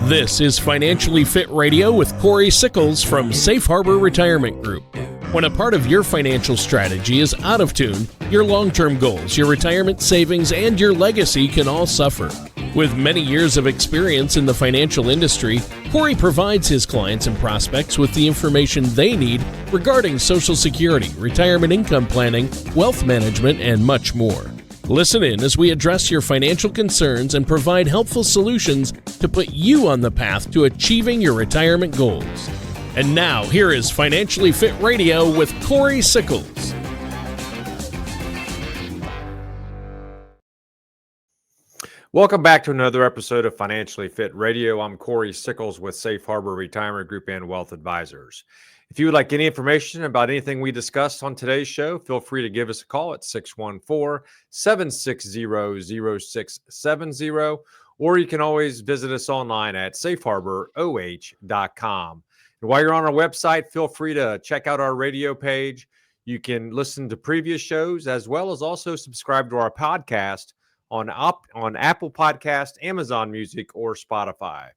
This is Financially Fit Radio with Cory Sickles from Safe Harbor Retirement Group. When a part of your financial strategy is out of tune, your long-term goals, your retirement savings, and your legacy can all suffer. With many years of experience in the financial industry, Cory provides his clients and prospects with the information they need regarding Social Security, retirement income planning, wealth management, and much more. Listen in as we address your financial concerns and provide helpful solutions to put you on the path to achieving your retirement goals. And now, here is Financially Fit Radio with Cory Sickles. Welcome back to another episode of Financially Fit Radio. I'm Cory Sickles with Safe Harbor Retirement Group and Wealth Advisors. If you would like any information about anything we discussed on today's show, feel free to give us a call at 614-760-0670, or you can always visit us online at safeharboroh.com. And while you're on our website, feel free to check out our radio page. You can listen to previous shows as well as also subscribe to our podcast on Apple Podcast, Amazon Music, or Spotify.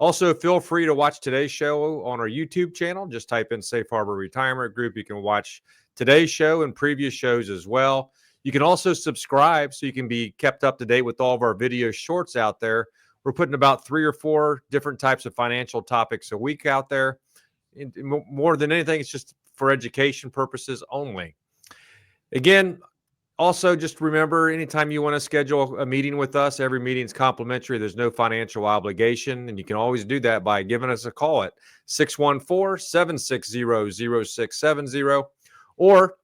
Also, feel free to watch today's show on our YouTube channel. Just type in Safe Harbor Retirement Group. You can watch today's show and previous shows as well. You can also subscribe so you can be kept up to date with all of our video shorts out there. We're putting about 3 or 4 different types of financial topics a week out there. More than anything, it's just for education purposes only. Again, also, just remember, anytime you want to schedule a meeting with us, every meeting is complimentary. There's no financial obligation, and you can always do that by giving us a call at 614-760-0670. Or,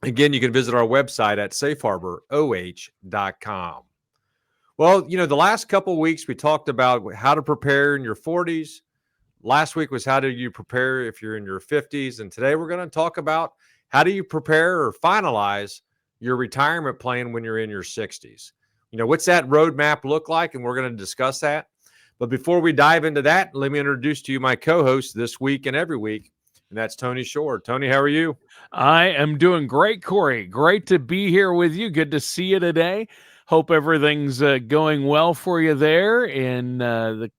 again, you can visit our website at safeharboroh.com. Well, the last couple of weeks we talked about how to prepare in your 40s. Last week was how do you prepare if you're in your 50s. And today we're going to talk about how do you prepare or finalize your retirement plan when you're in your 60s. What's that roadmap look like? And we're going to discuss that. But before we dive into that, let me introduce to you my co-host this week and every week, and that's Tony Shore. Tony, how are you? I am doing great, Cory. Great to be here with you. Good to see you today. Hope everything's going well for you there in the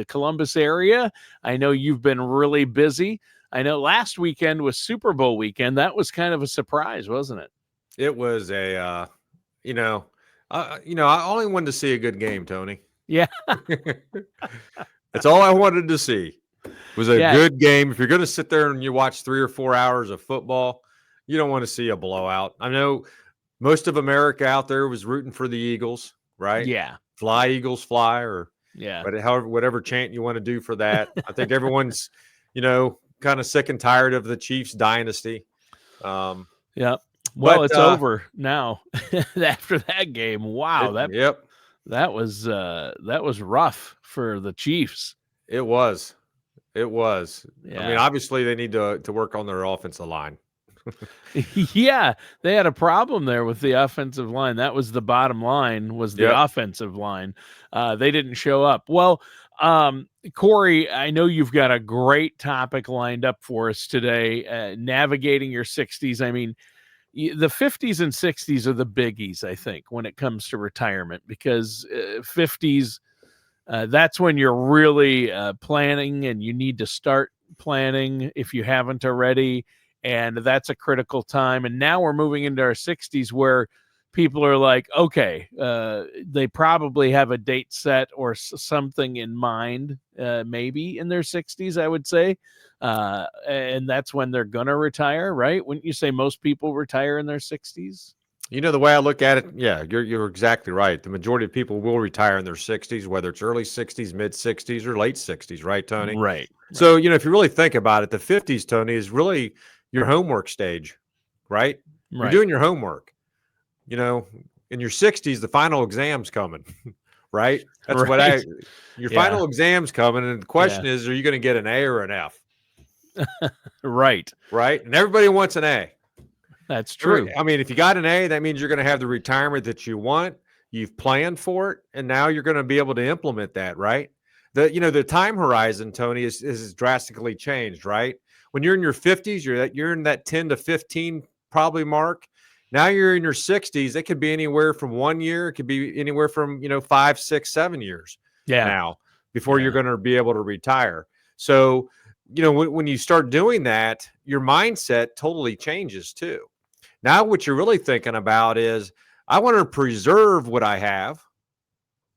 Columbus area. I know you've been really busy. I know last weekend was Super Bowl weekend. That was kind of a surprise, wasn't it? It was I only wanted to see a good game, Tony. Yeah. That's all I wanted to see was a good game. If you're going to sit there and you watch 3 or 4 hours of football, you don't want to see a blowout. I know most of America out there was rooting for the Eagles, right? Yeah. Fly, Eagles, fly, or but whatever chant you want to do for that. I think everyone's, kind of sick and tired of the Chiefs dynasty. Yeah. Well, it's over now after that game. Wow. That was rough for the Chiefs. It was. Yeah. I mean, obviously they need to work on their offensive line. Yeah. They had a problem there with the offensive line. That was the bottom line, was the offensive line. They didn't show up. Well, Cory, I know you've got a great topic lined up for us today, navigating your 60s. I mean, the 50s and 60s are the biggies, I think, when it comes to retirement, because 50s, that's when you're really planning, and you need to start planning if you haven't already. And that's a critical time. And now we're moving into our 60s where people are like, okay, they probably have a date set or something in mind, maybe in their 60s, I would say. And that's when they're going to retire, right? Wouldn't you say most people retire in their 60s? The way I look at it, yeah, you're exactly right. The majority of people will retire in their 60s, whether it's early 60s, mid 60s, or late 60s, right, Tony? Right. So, if you really think about it, the 50s, Tony, is really your homework stage, right? You're doing your homework. In your 60s, the final exam's coming, right? That's right. Your final exam's coming, and the question is, are you going to get an A or an F? Right. And everybody wants an A. That's true. I mean, if you got an A, that means you're going to have the retirement that you want. You've planned for it, and now you're going to be able to implement that, right? The time horizon, Tony, is drastically changed, right? When you're in your 50s, you're in that 10 to 15 probably mark. Now you're in your 60s. It could be anywhere from 1 year. It could be anywhere from 5, 6, 7 years. Yeah. Now, before you're going to be able to retire. So, when you start doing that, your mindset totally changes too. Now, what you're really thinking about is, I want to preserve what I have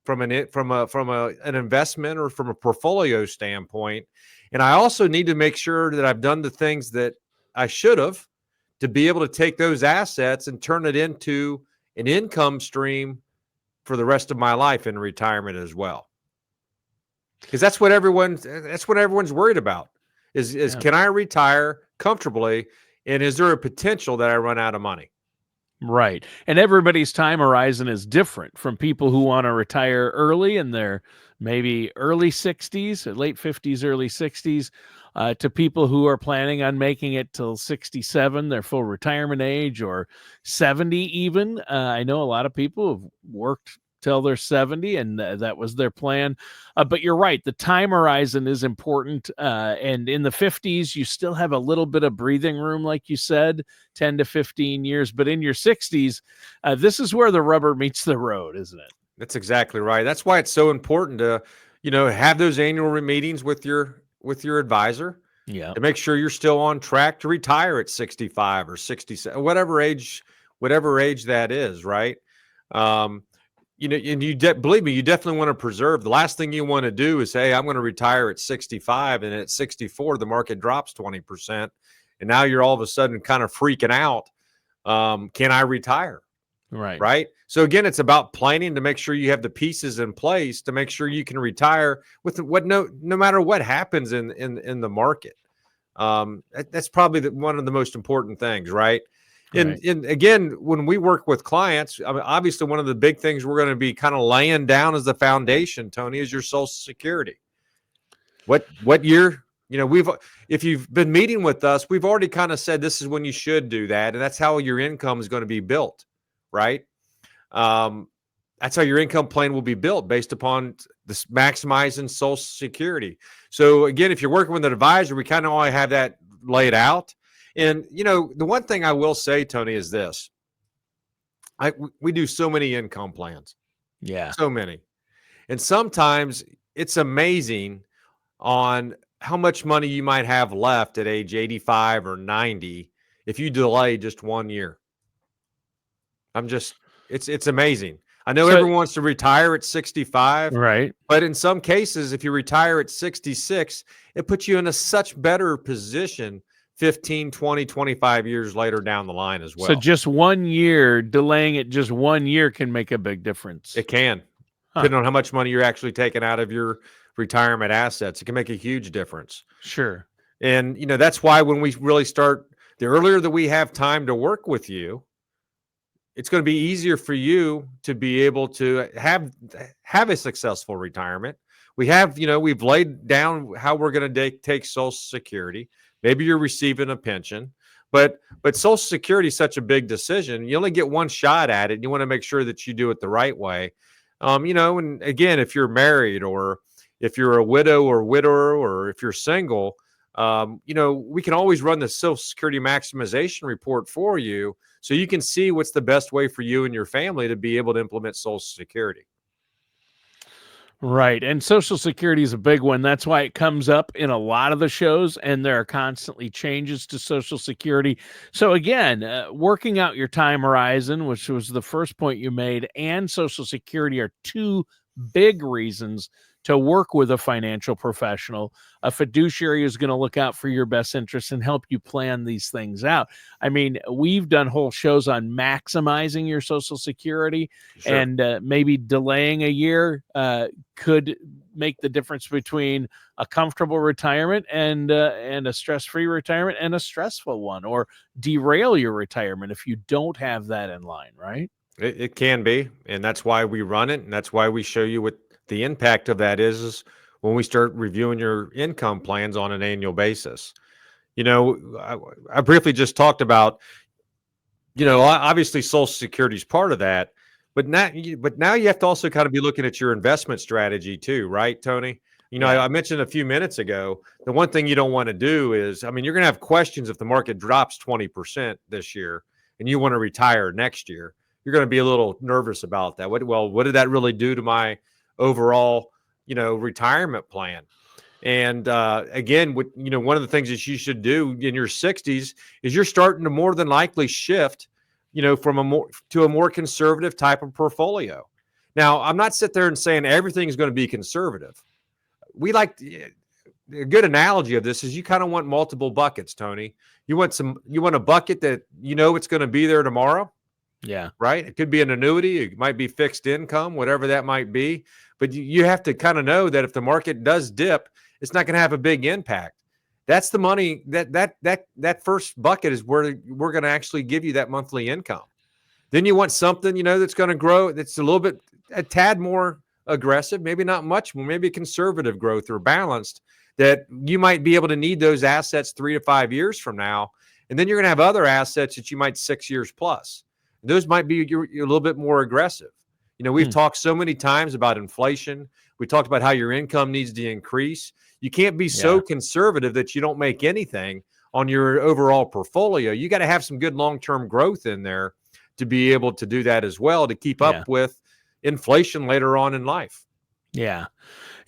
from an investment or from a portfolio standpoint, and I also need to make sure that I've done the things that I should have to be able to take those assets and turn it into an income stream for the rest of my life in retirement as well. Because that's what everyone's worried about is can I retire comfortably, and is there a potential that I run out of money? Right. And everybody's time horizon is different, from people who want to retire early in their maybe early 60s, late 50s, early 60s, to people who are planning on making it till 67, their full retirement age, or 70 even. I know a lot of people have worked till they're 70, and that was their plan. But you're right, the time horizon is important. And in the 50s, you still have a little bit of breathing room, like you said, 10 to 15 years. But in your 60s, this is where the rubber meets the road, isn't it? That's exactly right. That's why it's so important to, have those annual meetings with your advisor. Yeah. To make sure you're still on track to retire at 65 or 67, whatever age that is, right? And believe me, you definitely want to preserve. The last thing you want to do is say, I'm going to retire at 65, and at 64, the market drops 20%. And now you're all of a sudden kind of freaking out. Can I retire? Right. Right. So again, it's about planning to make sure you have the pieces in place to make sure you can retire with no matter what happens in the market. That's probably one of the most important things, right? And again, when we work with clients, I mean, obviously one of the big things we're going to be kind of laying down as the foundation, Tony, is your Social Security. What year? If you've been meeting with us, we've already kind of said this is when you should do that, and that's how your income is going to be built, right? That's how your income plan will be built, based upon this maximizing Social Security. So again, if you're working with an advisor, we kind of already have that laid out. And, the one thing I will say, Tony, is this. We do so many income plans. Yeah. So many. And sometimes it's amazing on how much money you might have left at age 85 or 90 if you delay just 1 year. It's amazing. I know everyone wants to retire at 65. Right. But in some cases, if you retire at 66, it puts you in a such better position 15, 20, 25 years later down the line as well. So just 1 year, delaying it just 1 year can make a big difference. It can, depending on how much money you're actually taking out of your retirement assets. It can make a huge difference. Sure. And, that's why when we really start, the earlier that we have time to work with you, it's going to be easier for you to be able to have a successful retirement. We've laid down how we're going to take Social Security. Maybe you're receiving a pension, but Social Security is such a big decision. You only get one shot at it, and you want to make sure that you do it the right way. And again, if you're married, or if you're a widow or widower, or if you're single, we can always run the Social Security maximization report for you, so you can see what's the best way for you and your family to be able to implement Social Security. Right. And Social Security is a big one. That's why it comes up in a lot of the shows, and there are constantly changes to Social Security. So again, working out your time horizon, which was the first point you made, and Social Security are two big reasons to work with a financial professional. A fiduciary is going to look out for your best interests and help you plan these things out. I mean, we've done whole shows on maximizing your Social Security. Sure. And maybe delaying a year could make the difference between a comfortable retirement and a stress-free retirement and a stressful one, or derail your retirement if you don't have that in line, right? It can be, and that's why we run it, and that's why we show you what the impact of that is when we start reviewing your income plans on an annual basis. I briefly just talked about, obviously Social Security is part of that, but now you have to also kind of be looking at your investment strategy too, right, Tony? I mentioned a few minutes ago, the one thing you don't want to do is, you're going to have questions if the market drops 20% this year and you want to retire next year. You're going to be a little nervous about that. What did that really do to my overall retirement plan. And again, one of the things that you should do in your 60s is you're starting to more than likely shift, from a more conservative type of portfolio. Now, I'm not sitting there and saying everything is going to be conservative. A good analogy of this is you kind of want multiple buckets, Tony. You want a bucket that it's going to be there tomorrow. Yeah. Right. It could be an annuity. It might be fixed income, whatever that might be. But you have to kind of know that if the market does dip, it's not going to have a big impact. That's the money that first bucket is where we're going to actually give you that monthly income. Then you want something, that's going to grow. That's a tad more aggressive, maybe not much more, maybe conservative growth or balanced, that you might be able to need those assets 3 to 5 years from now. And then you're going to have other assets that you might 6 years plus. Those might be you're a little bit more aggressive. We've talked so many times about inflation. We talked about how your income needs to increase. You can't be so conservative that you don't make anything on your overall portfolio. You got to have some good long-term growth in there to be able to do that as well, to keep up with inflation later on in life. Yeah.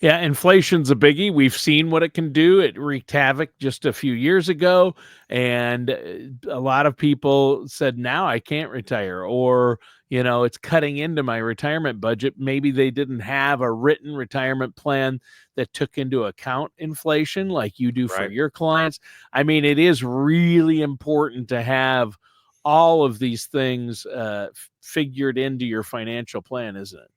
Yeah, inflation's a biggie. We've seen what it can do. It wreaked havoc just a few years ago, and a lot of people said, now I can't retire, or, it's cutting into my retirement budget. Maybe they didn't have a written retirement plan that took into account inflation like you do for your clients. I mean, it is really important to have all of these things figured into your financial plan, isn't it?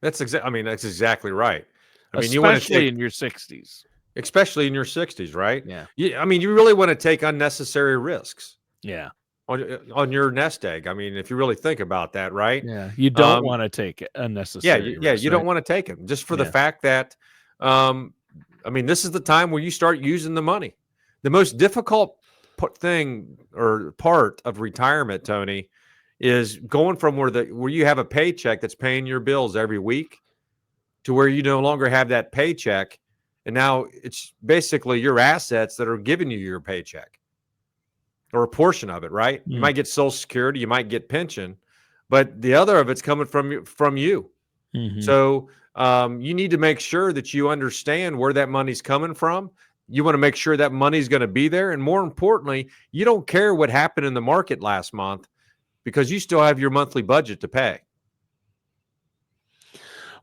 That's exactly right. Especially in your 60s. Especially in your 60s, right? Yeah. You really want to take unnecessary risks. Yeah. On your nest egg. If you really think about that, right? Yeah. You don't want to take unnecessary risks. You don't want to take them just for the fact that, this is the time where you start using the money. The most difficult thing or part of retirement, Tony, is going from where you have a paycheck that's paying your bills every week to where you no longer have that paycheck. And now it's basically your assets that are giving you your paycheck or a portion of it, right? You might get Social Security, you might get pension, but the other of it's coming from you. Mm-hmm. So you need to make sure that you understand where that money's coming from. You want to make sure that money's going to be there. And more importantly, you don't care what happened in the market last month because you still have your monthly budget to pay.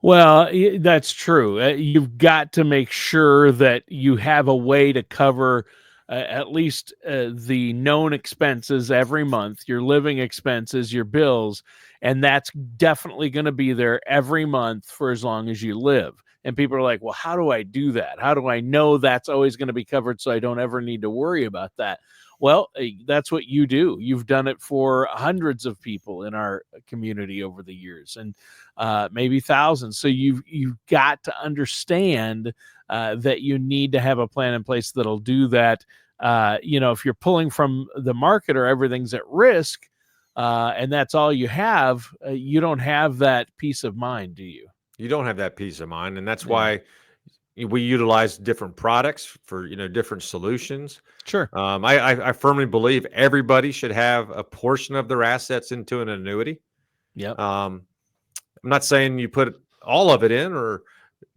Well, that's true. You've got to make sure that you have a way to cover at least the known expenses every month, your living expenses, your bills, and that's definitely going to be there every month for as long as you live. And people are like, well, how do I do that? How do I know that's always going to be covered so I don't ever need to worry about that? Well, that's what you do. You've done it for hundreds of people in our community over the years, and maybe thousands. So you've got to understand that you need to have a plan in place that'll do that. If you're pulling from the market or everything's at risk, and that's all you have, you don't have that peace of mind, do you? You don't have that peace of mind, and that's why we utilize different products for different solutions. Sure. I firmly believe everybody should have a portion of their assets into an annuity. Yeah. I'm not saying you put all of it in,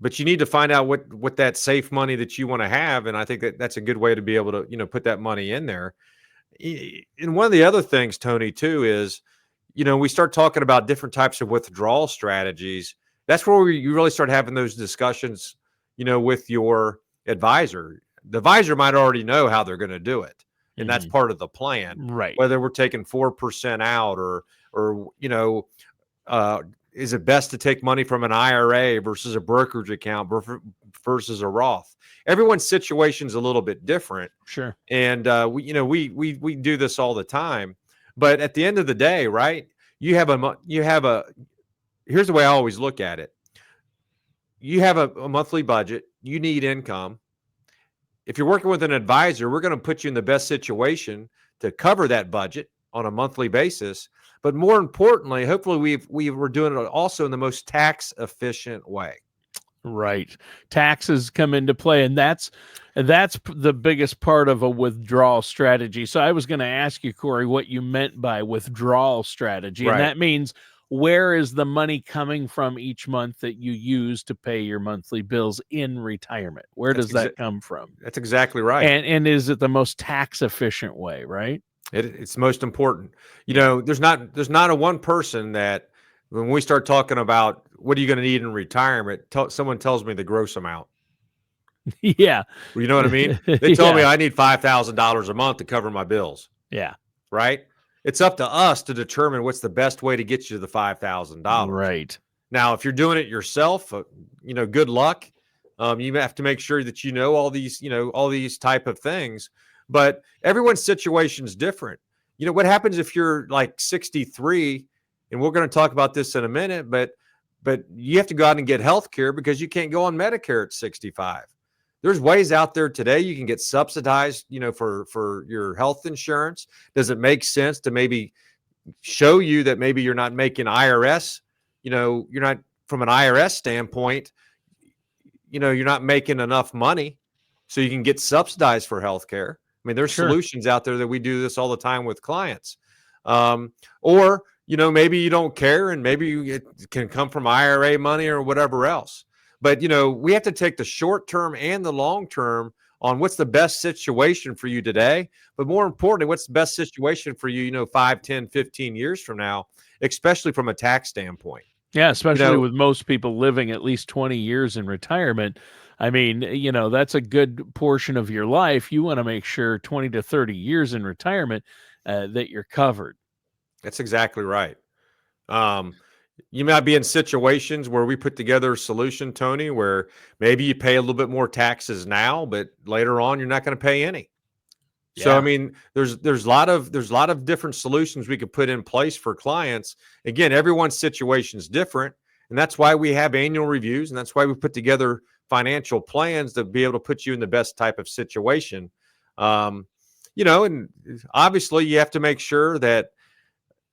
but you need to find out what that safe money that you want to have, and I think that's a good way to be able to put that money in there. And one of the other things, Tony, too, is we start talking about different types of withdrawal strategies. That's where you really start having those discussions, with your advisor. The advisor might already know how they're going to do it, and that's part of the plan. Right. Whether we're taking 4% out or is it best to take money from an IRA versus a brokerage account versus a Roth? Everyone's situation is a little bit different. Sure. And we do this all the time. But at the end of the day, right? Here's the way I always look at it. You have a monthly budget. You need income. If you're working with an advisor, we're going to put you in the best situation to cover that budget on a monthly basis. But more importantly, hopefully we're doing it also in the most tax efficient way. Right. Taxes come into play, and that's the biggest part of a withdrawal strategy. So I was going to ask you, Cory, what you meant by withdrawal strategy. Right. And that means where is the money coming from each month that you use to pay your monthly bills in retirement? Where does that come from? That's exactly right. And is it the most tax efficient way, right? It's most important. There's not a one person that when we start talking about what are you going to need in retirement, someone tells me the gross amount. Yeah. Well, you know what I mean? They tell me I need $5,000 a month to cover my bills. Yeah. Right? It's up to us to determine what's the best way to get you to the $5,000. Right. Now, if you're doing it yourself, good luck. You have to make sure that all these type of things. But everyone's situation is different. What happens if you're like 63, and we're going to talk about this in a minute, but you have to go out and get health care because you can't go on Medicare at 65. There's ways out there today you can get subsidized, for your health insurance. Does it make sense to maybe show you that maybe you're not making IRS, you're not from an IRS standpoint, you're not making enough money so you can get subsidized for healthcare. I mean, there's solutions out there that we do this all the time with clients. Or, maybe you don't care and maybe it can come from IRA money or whatever else. But, we have to take the short term and the long term on what's the best situation for you today. But more importantly, what's the best situation for you, 5, 10, 15 years from now, especially from a tax standpoint. Yeah, especially with most people living at least 20 years in retirement. I mean, that's a good portion of your life. You want to make sure 20 to 30 years in retirement that you're covered. That's exactly right. You might be in situations where we put together a solution, Tony, where maybe you pay a little bit more taxes now, but later on you're not going to pay any. Yeah. So I mean, there's a lot of different solutions we could put in place for clients. Again, everyone's situation is different, and that's why we have annual reviews, and that's why we put together financial plans to be able to put you in the best type of situation. And obviously you have to make sure that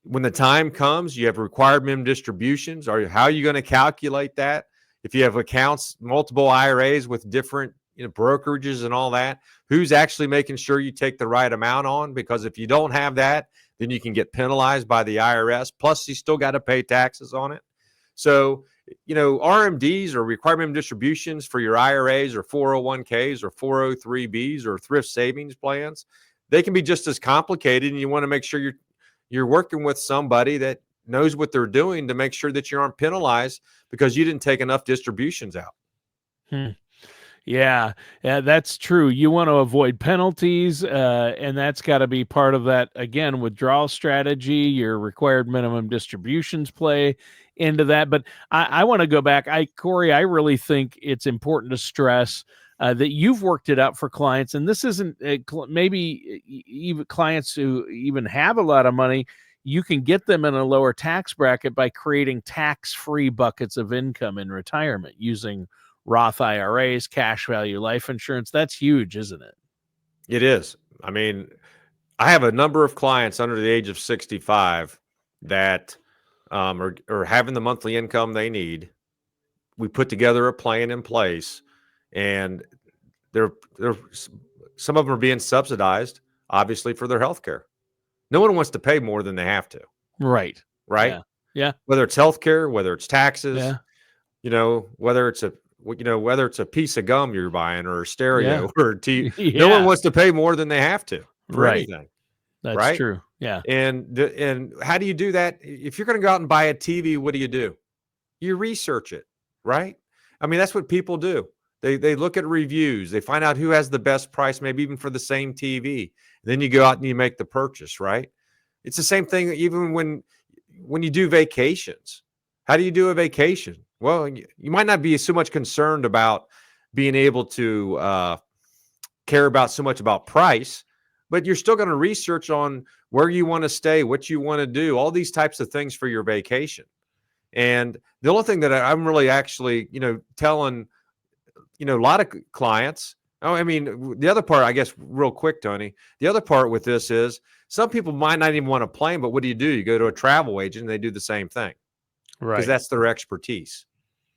when the time comes, you have required minimum distributions. How are you going to calculate that? If you have accounts, multiple IRAs with different brokerages and all that, who's actually making sure you take the right amount on? Because if you don't have that, then you can get penalized by the IRS. Plus, you still got to pay taxes on it. So, RMDs or required minimum distributions for your IRAs or 401ks or 403bs or thrift savings plans, they can be just as complicated, and you want to make sure you're working with somebody that knows what they're doing to make sure that you aren't penalized because you didn't take enough distributions out. Yeah, that's true. You want to avoid penalties, and that's got to be part of that, again, withdrawal strategy. Your required minimum distributions play into that. But I want to go back. Cory, I really think it's important to stress that you've worked it out for clients, and this isn't maybe even clients who even have a lot of money. You can get them in a lower tax bracket by creating tax-free buckets of income in retirement using Roth IRAs, cash value life insurance. That's huge, isn't it? It is. I mean, I have a number of clients under the age of 65 that are having the monthly income they need. We put together a plan in place, and some of them are being subsidized, obviously, for their health care. No one wants to pay more than they have to. Right. Right. Yeah. Whether it's health care, whether it's taxes, yeah. Whether it's a piece of gum you're buying or a stereo or a TV, yeah. No one wants to pay more than they have to for anything. That's true. Yeah. And how do you do that? If you're going to go out and buy a TV, what do? You research it, right? I mean, that's what people do. They look at reviews. They find out who has the best price, maybe even for the same TV. Then you go out and you make the purchase, right? It's the same thing even when you do vacations. How do you do a vacation? Well, you might not be so much concerned about being able to care about so much about price, but you're still going to research on where you want to stay, what you want to do, all these types of things for your vacation. And the only thing that I'm really actually, telling, a lot of clients, the other part, I guess, real quick, Tony, the other part with this is some people might not even want to plan, but what do? You go to a travel agent and they do the same thing. Right. Because that's their expertise.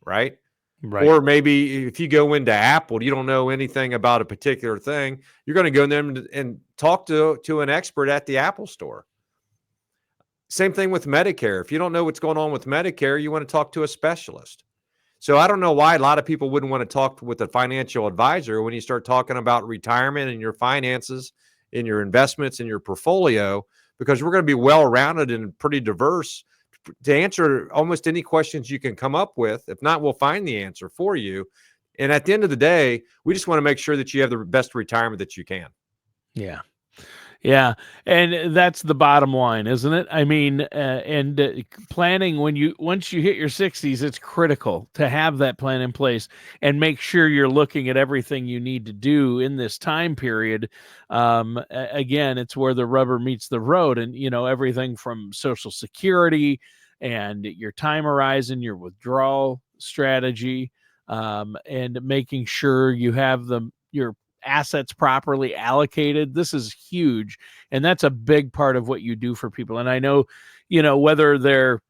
Right. Or maybe if you go into Apple, you don't know anything about a particular thing. You're going to go in there and talk to an expert at the Apple store. Same thing with Medicare. If you don't know what's going on with Medicare, you want to talk to a specialist. So I don't know why a lot of people wouldn't want to talk with a financial advisor when you start talking about retirement and your finances, in your investments, in your portfolio, because we're going to be well-rounded and pretty diverse to answer almost any questions you can come up with. If not, we'll find the answer for you. And at the end of the day, we just want to make sure that you have the best retirement that you can. Yeah. Yeah, and that's the bottom line, isn't it? I mean, planning once you hit your 60s, it's critical to have that plan in place and make sure you're looking at everything you need to do in this time period. Again, it's where the rubber meets the road, and everything from Social Security and your time horizon, your withdrawal strategy, and making sure you have your assets properly allocated. This is huge, and that's a big part of what you do for people. And I know, whether they're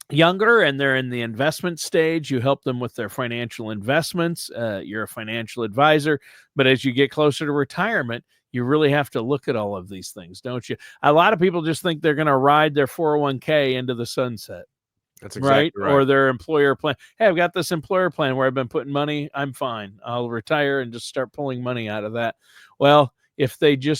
younger and they're in the investment stage, you help them with their financial investments. You're a financial advisor, but as you get closer to retirement, you really have to look at all of these things, don't you? A lot of people just think they're going to ride their 401k into the sunset. That's exactly right. Or their employer plan. Hey, I've got this employer plan where I've been putting money. I'm fine. I'll retire and just start pulling money out of that. Well, if they do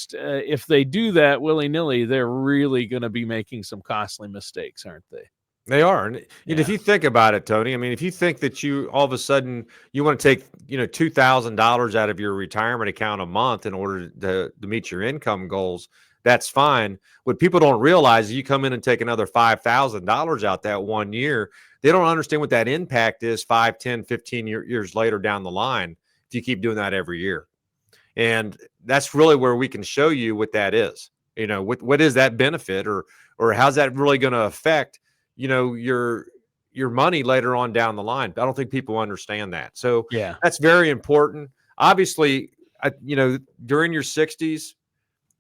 that willy-nilly, they're really going to be making some costly mistakes, aren't they? They are. And if you think about it, Tony, I mean, if you think that you all of a sudden you want to take, $2,000 out of your retirement account a month in order to meet your income goals, that's fine. What people don't realize is you come in and take another $5,000 out that 1 year. They don't understand what that impact is 5, 10, 15 years later down the line if you keep doing that every year. And that's really where we can show you what that is. What is that benefit, or how's that really going to affect, your money later on down the line. I don't think people understand that. So yeah, that's very important. Obviously, during your 60s,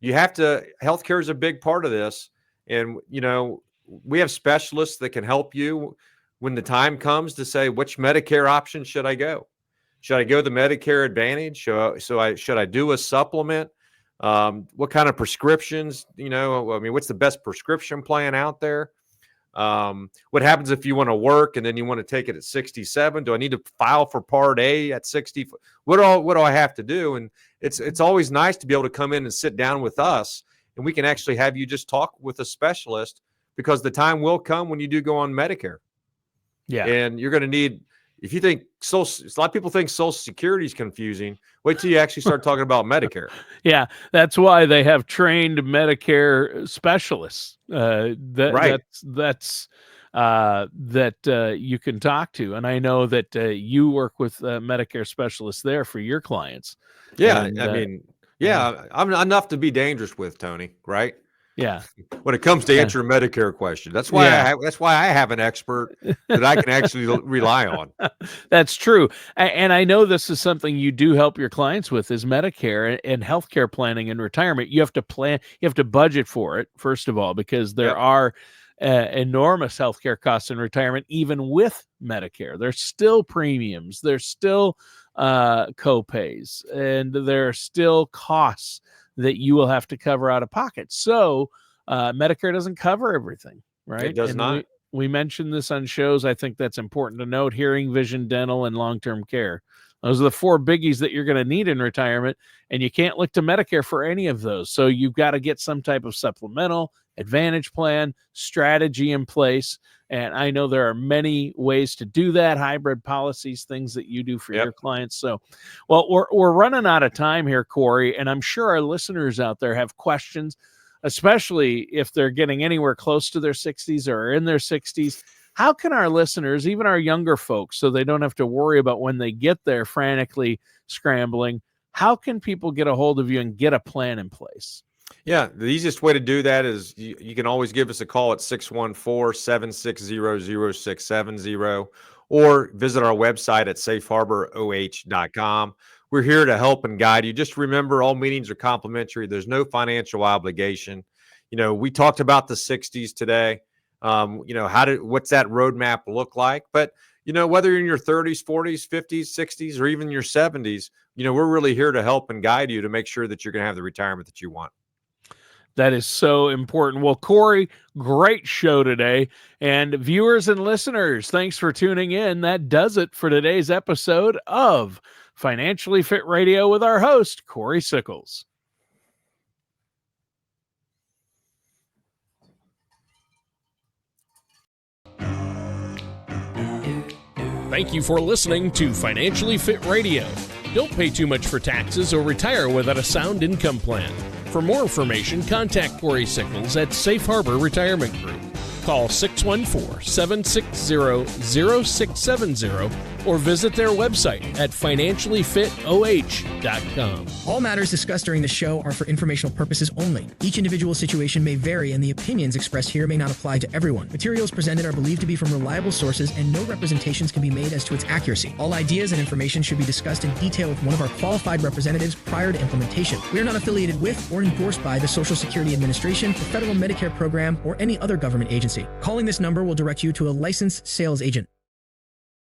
you have to, healthcare is a big part of this. And, we have specialists that can help you when the time comes to say, which Medicare option should I go? Should I go the Medicare Advantage? Should I do a supplement? What kind of prescriptions, what's the best prescription plan out there? What happens if you want to work and then you want to take it at 67? Do I need to file for Part A at 60? What do I have to do? And it's always nice to be able to come in and sit down with us, and we can actually have you just talk with a specialist, because the time will come when you do go on Medicare. Yeah. And you're going to need, if you think a lot of people think Social Security is confusing, wait till you actually start talking about Medicare. Yeah, that's why they have trained Medicare specialists. That you can talk to, and I know that you work with Medicare specialists there for your clients. Yeah, And, I'm enough to be dangerous with, Tony. Right? Yeah. When it comes to answering Medicare question, that's why I have an expert that I can actually rely on. That's true. And I know this is something you do help your clients with, is Medicare and healthcare planning and retirement. You have to budget for it, first of all, because there are enormous healthcare costs in retirement, even with Medicare. There's still premiums, there's still co-pays, and there are still costs that you will have to cover out of pocket. So Medicare doesn't cover everything, right? It does not. We mentioned this on shows. I think that's important to note: hearing, vision, dental, and long-term care. Those are the 4 biggies that you're going to need in retirement, and you can't look to Medicare for any of those. So you've got to get some type of supplemental advantage plan strategy in place. And I know there are many ways to do that, hybrid policies, things that you do for your clients. So, well, we're running out of time here, Cory, and I'm sure our listeners out there have questions, especially if they're getting anywhere close to their 60s or in their 60s. How can our listeners, even our younger folks, so they don't have to worry about when they get there frantically scrambling, how can people get a hold of you and get a plan in place? Yeah, the easiest way to do that is you can always give us a call at 614-760-0670, or visit our website at safeharboroh.com. We're here to help and guide you. Just remember, all meetings are complimentary. There's no financial obligation. We talked about the 60s today. What's that roadmap look like? But, whether you're in your 30s, 40s, 50s, 60s, or even your 70s, we're really here to help and guide you to make sure that you're going to have the retirement that you want. That is so important. Well, Cory, great show today. And viewers and listeners, thanks for tuning in. That does it for today's episode of Financially Fit Radio with our host, Cory Sickles. Thank you for listening to Financially Fit Radio. Don't pay too much for taxes or retire without a sound income plan. For more information, contact Cory Sickles at Safe Harbor Retirement Group. Call 614-760-0670 or visit their website at financiallyfitoh.com. All matters discussed during the show are for informational purposes only. Each individual situation may vary, and the opinions expressed here may not apply to everyone. Materials presented are believed to be from reliable sources, and no representations can be made as to its accuracy. All ideas and information should be discussed in detail with one of our qualified representatives prior to implementation. We are not affiliated with or endorsed by the Social Security Administration, the Federal Medicare Program, or any other government agency. Calling this number will direct you to a licensed sales agent.